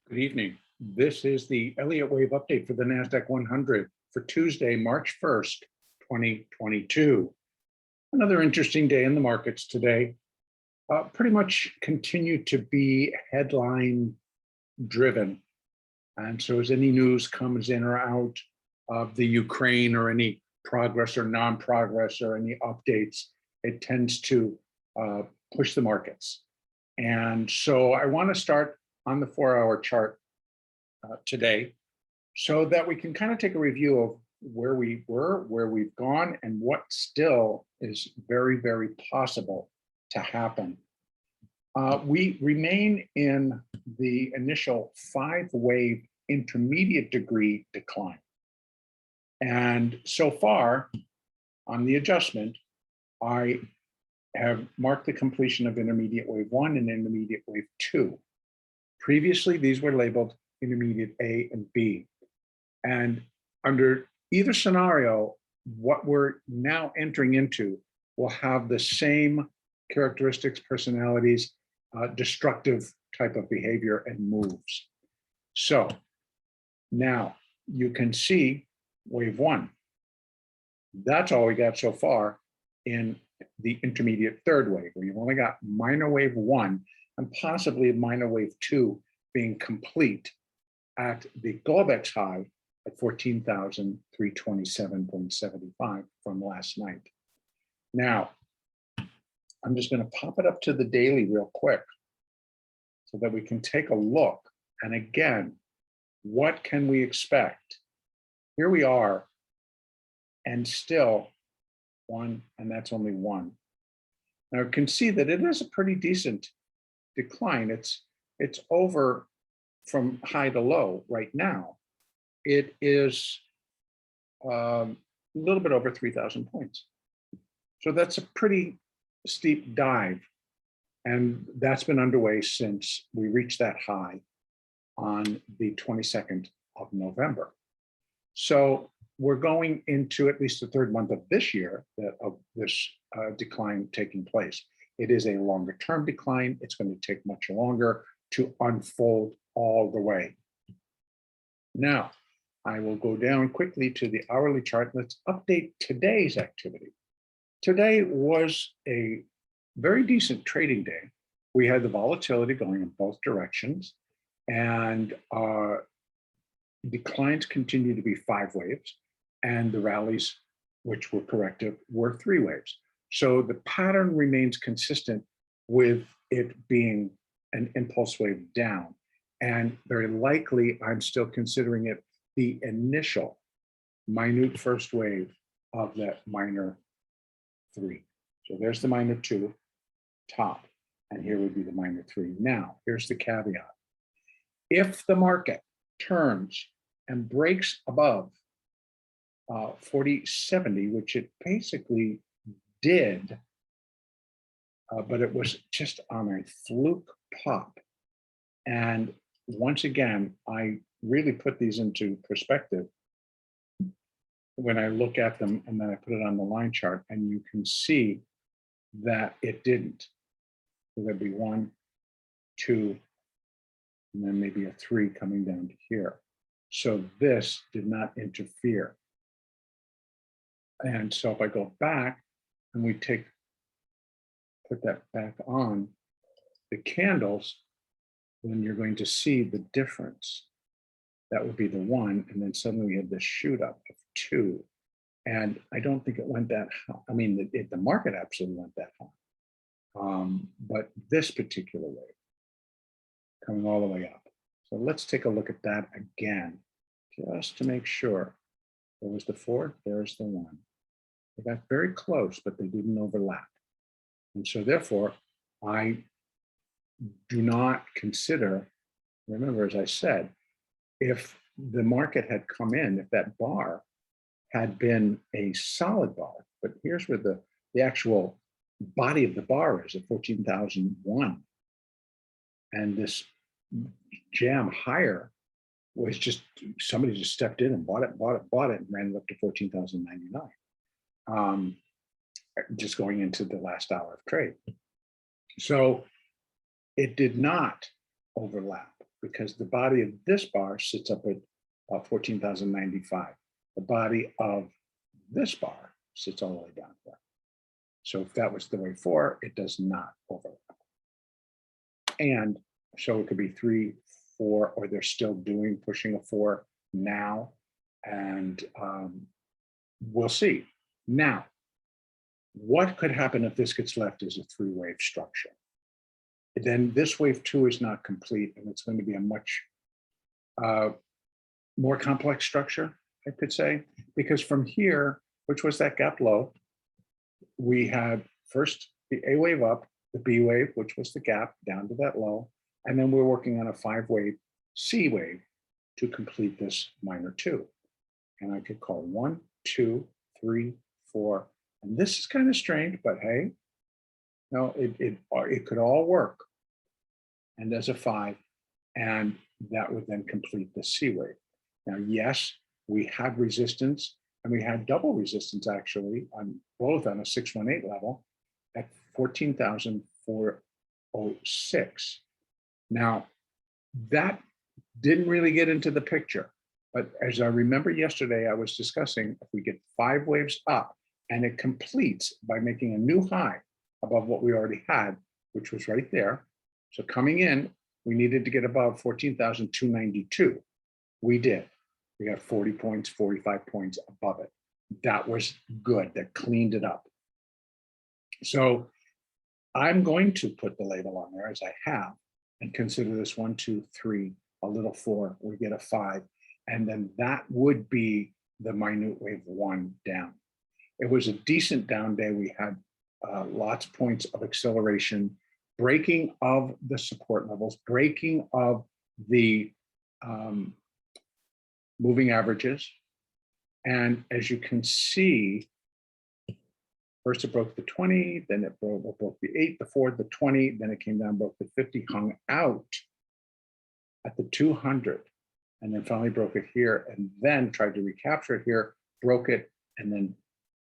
Good evening. This is the Elliott wave update for the NASDAQ 100 for Tuesday, March 1st, 2022. Another interesting day in the markets today. Pretty much continue to be headline driven. And so as any news comes in or out of the Ukraine or any progress or non-progress or any updates, it tends to push the markets. And so I want to start on the 4-hour chart today so that we can kind of take a review of where we were, where we've gone, and what still is very, very possible to happen. We remain in the initial 5-wave intermediate degree decline. And so far on the adjustment, I have marked the completion of intermediate wave 1 and intermediate wave 2. Previously, these were labeled intermediate A and B. And under either scenario, what we're now entering into will have the same characteristics, personalities, destructive type of behavior and moves. So now you can see wave 1. That's all we got so far in the intermediate 3rd wave, where you've only got minor wave 1 and possibly minor wave 2 being complete at the Globex high at 14,327.75 from last night. Now, I'm just going to pop it up to the daily real quick so that we can take a look. And again, what can we expect? Here we are, and still 1, and that's only 1. Now you can see that it is a pretty decent decline. It's over from high to low right now. It is a little bit over 3,000 points. So that's a pretty steep dive. And that's been underway since we reached that high on the 22nd of November. So we're going into at least the 3rd month of this year of this decline taking place. It is a longer term decline. It's going to take much longer to unfold all the way. Now, I will go down quickly to the hourly chart. Let's update today's activity. Today was a very decent trading day. We had the volatility going in both directions, and declines continue to be 5 waves, and the rallies, which were corrective, were 3 waves. So the pattern remains consistent with it being an impulse wave down. And very likely, I'm still considering it the initial minute first wave of that minor 3. So there's the minor 2 top, and here would be the minor 3. Now, here's the caveat. If the market turns and breaks above 4070, which it basically did, but it was just on a fluke pop. And once again, I really put these into perspective when I look at them, and then I put it on the line chart, and you can see that it didn't. So there'd be 1, 2, and then maybe a 3 coming down to here. So this did not interfere. And so if I go back and we put that back on the candles, then you're going to see the difference. That would be the 1, and then suddenly we had this shoot up of 2. And I don't think it went that high. I mean, the market absolutely went that high. But this particular wave coming all the way up. So let's take a look at that again, just to make sure. There was the 4, there's the 1. They got very close, but they didn't overlap. And so therefore, I do not consider, remember, as I said, if the market had come in, if that bar had been a solid bar, but here's where the actual body of the bar is at 14,001. And this jam higher was just, somebody just stepped in and bought it, and ran it up to 14,099. Just going into the last hour of trade. So it did not overlap because the body of this bar sits up at 14,095. The body of this bar sits all the way down there. So if that was the wave 4, it does not overlap. And so it could be 3, 4, or they're still pushing a 4 now. And we'll see. Now, what could happen if this gets left as a 3-wave structure? Then this wave 2 is not complete, and it's going to be a much more complex structure, I could say, because from here, which was that gap low, we had first the A wave up, the B wave, which was the gap down to that low, and then we're working on a 5-wave C wave to complete this minor 2. And I could call 1, 2, 3, 4, and this is kind of strange, but hey, no, it could all work. And there's a 5, and that would then complete the C wave. Now, yes, we had resistance, and we had double resistance actually on both on a 618 level at 14,406. Now, that didn't really get into the picture, but as I remember yesterday, I was discussing if we get 5 waves up and it completes by making a new high above what we already had, which was right there. So coming in, we needed to get above 14,292. We did. We got 40 points, 45 points above it. That was good. That cleaned it up. So I'm going to put the label on there as I have and consider this 1, 2, 3, a little 4, we get a 5. And then that would be the minute wave 1 down. It was a decent down day. We had lots of points of acceleration, breaking of the support levels, breaking of the moving averages. And as you can see, first it broke the 20, then it broke the 8, the 4, the 20, then it came down, broke the 50, hung out at the 200, and then finally broke it here, and then tried to recapture it here, broke it, and then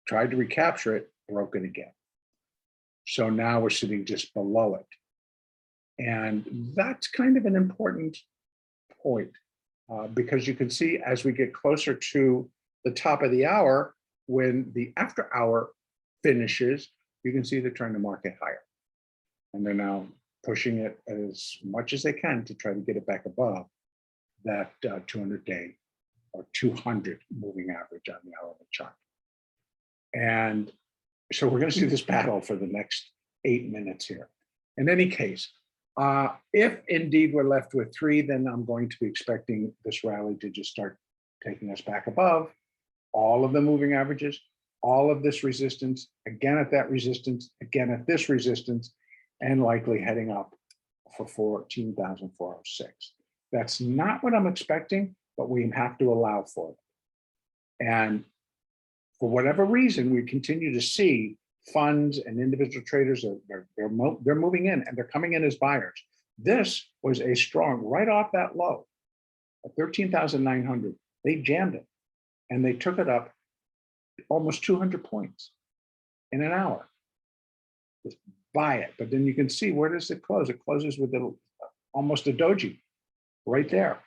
tried to recapture it, broke it again. So now we're sitting just below it. And that's kind of an important point because you can see as we get closer to the top of the hour, when the after hour finishes, you can see they're trying to market higher. And they're now pushing it as much as they can to try to get it back above that 200-day or 200 moving average on the hourly chart. And so we're going to see this battle for the next 8 minutes here. In any case, if indeed we're left with 3, then I'm going to be expecting this rally to just start taking us back above all of the moving averages, all of this resistance, again at that resistance, again at this resistance, and likely heading up for 14,406. That's not what I'm expecting, but we have to allow for it. And for whatever reason, we continue to see funds and individual traders, they're moving in and they're coming in as buyers. This was a strong, right off that low, at 13,900. They jammed it and they took it up almost 200 points in an hour. Just buy it. But then you can see, where does it close? It closes with almost a doji right there.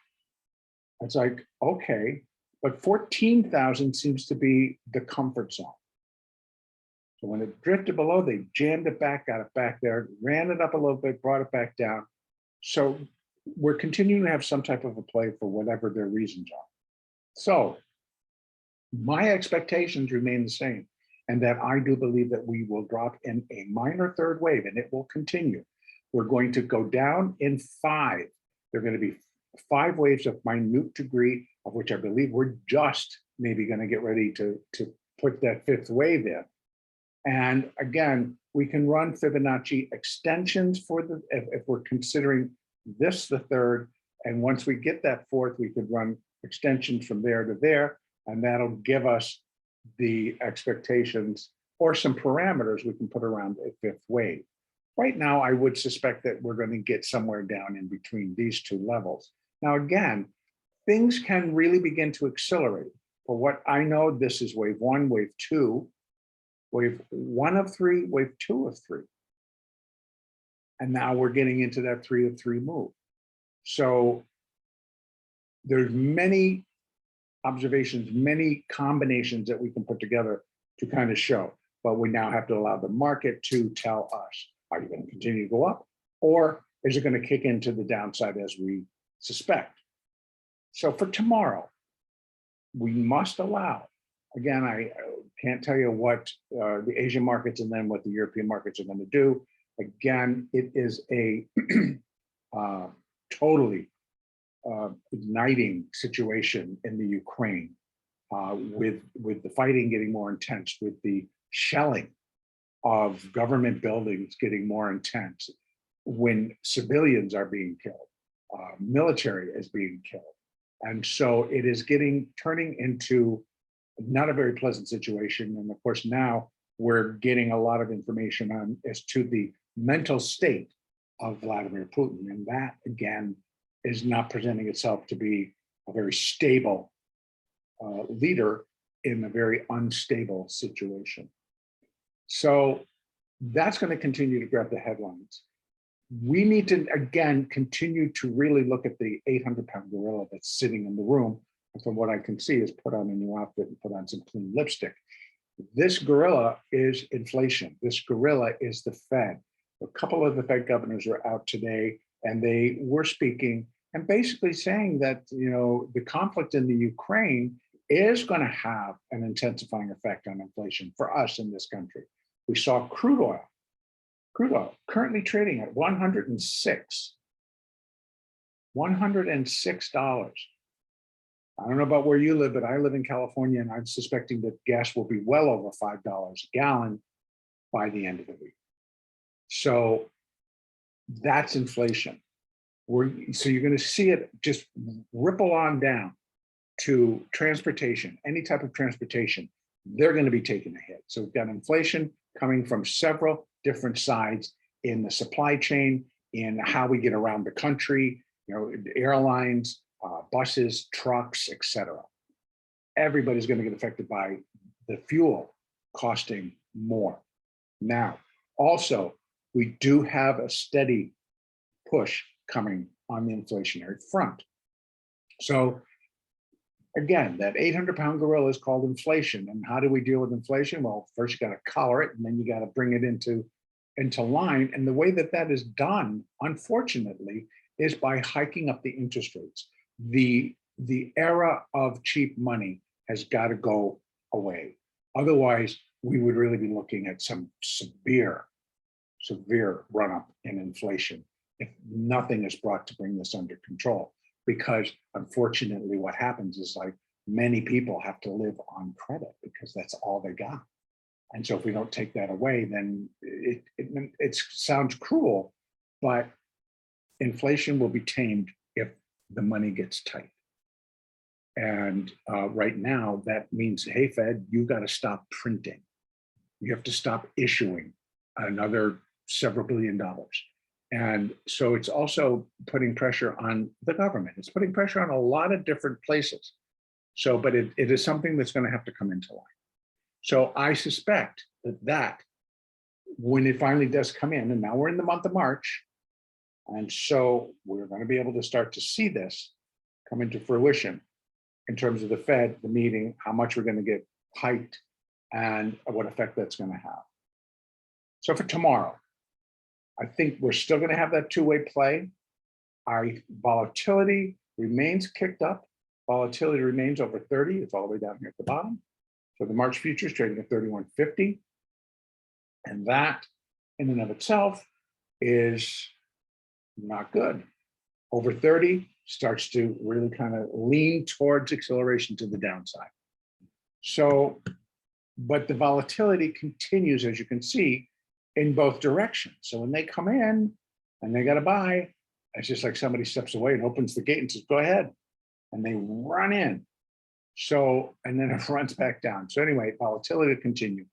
It's like, okay, but 14,000 seems to be the comfort zone. So when it drifted below, they jammed it back, got it back there, ran it up a little bit, brought it back down. So we're continuing to have some type of a play for whatever their reasons are. So my expectations remain the same, and that I do believe that we will drop in a minor third wave, and it will continue. We're going to go down in 5. There are going to be 5 waves of minute degree, of which I believe we're just maybe going to get ready to put that 5th wave in. And again, we can run Fibonacci extensions for if we're considering this the 3rd, and once we get that 4th, we could run extensions from there to there, and that'll give us the expectations or some parameters we can put around a 5th wave. Right now, I would suspect that we're going to get somewhere down in between these 2 levels. Now, again, things can really begin to accelerate. For what I know, this is wave 1, wave 2, wave 1 of 3, wave 2 of 3. And now we're getting into that 3 of 3 move. So there's many observations, many combinations that we can put together to kind of show, but we now have to allow the market to tell us, are you going to continue to go up, or is it going to kick into the downside as we suspect? So for tomorrow, we must allow, again, I can't tell you what the Asian markets and then what the European markets are going to do. Again, it is a totally igniting situation in the Ukraine, with the fighting getting more intense, with the shelling of government buildings getting more intense, when civilians are being killed, military is being killed. And so it is turning into not a very pleasant situation. And of course, now we're getting a lot of information on as to the mental state of Vladimir Putin. And that, again, is not presenting itself to be a very stable leader in a very unstable situation. So that's going to continue to grab the headlines. We need to, again, continue to really look at the 800-pound gorilla that's sitting in the room. And from what I can see, is put on a new outfit and put on some clean lipstick. This gorilla is inflation. This gorilla is the Fed. A couple of the Fed governors are out today, and they were speaking and basically saying that, you know, the conflict in the Ukraine is going to have an intensifying effect on inflation for us in this country. We saw crude oil currently trading at $106. I don't know about where you live, but I live in California, and I'm suspecting that gas will be well over $5 a gallon by the end of the week. So that's inflation. So you're going to see it just ripple on down to transportation, any type of transportation. They're going to be taking a hit. So we've got inflation coming from several different sides in the supply chain, in how we get around the country, you know, airlines, buses, trucks, etc. Everybody's going to get affected by the fuel costing more. Now, also, we do have a steady push coming on the inflationary front. So again, that 800-pound gorilla is called inflation. And how do we deal with inflation? Well, first you got to collar it, and then you got to bring it into line. And the way that that is done, unfortunately, is by hiking up the interest rates. The era of cheap money has got to go away. Otherwise, we would really be looking at some severe run-up in inflation if nothing is brought to bring this under control. Because unfortunately, what happens is, like, many people have to live on credit because that's all they got. And so if we don't take that away, then it sounds cruel, but inflation will be tamed if the money gets tight. And right now, that means, hey, Fed, you got to stop printing. You have to stop issuing another several $billion. And so it's also putting pressure on the government. It's putting pressure on a lot of different places. So, but it is something that's going to have to come into line. So I suspect that when it finally does come in, and now we're in the month of March, and so we're going to be able to start to see this come into fruition in terms of the Fed, the meeting, how much we're going to get hiked, and what effect that's going to have. So for tomorrow, I think we're still going to have that two-way play. Our volatility remains kicked up. Volatility remains over 30. It's all the way down here at the bottom. So the March futures trading at 31.50. And that in and of itself is not good. Over 30 starts to really kind of lean towards acceleration to the downside. So, but the volatility continues, as you can see, in both directions. So when they come in and they got to buy, it's just like somebody steps away and opens the gate and says, go ahead. And they run in. So, and then it runs back down. So anyway, volatility to continue.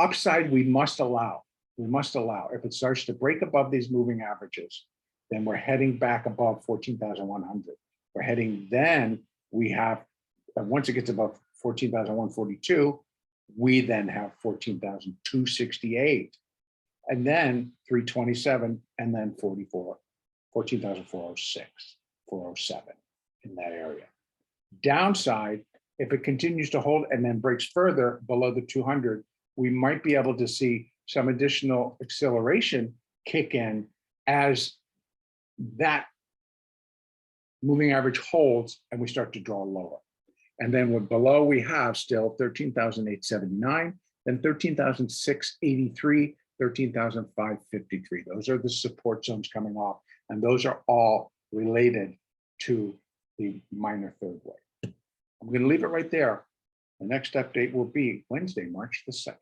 Upside, we must allow. If it starts to break above these moving averages, then we're heading back above 14,100. We're heading, then we have, once it gets above 14,142, we then have 14,268. And then 327, and then 44, 14,406, 407 in that area. Downside, if it continues to hold and then breaks further below the 200, we might be able to see some additional acceleration kick in as that moving average holds and we start to draw lower. And then below we have still 13,879, then 13,683, 13,553. Those are the support zones coming off, and those are all related to the minor third wave. I'm going to leave it right there. The next update will be Wednesday, March the 2nd.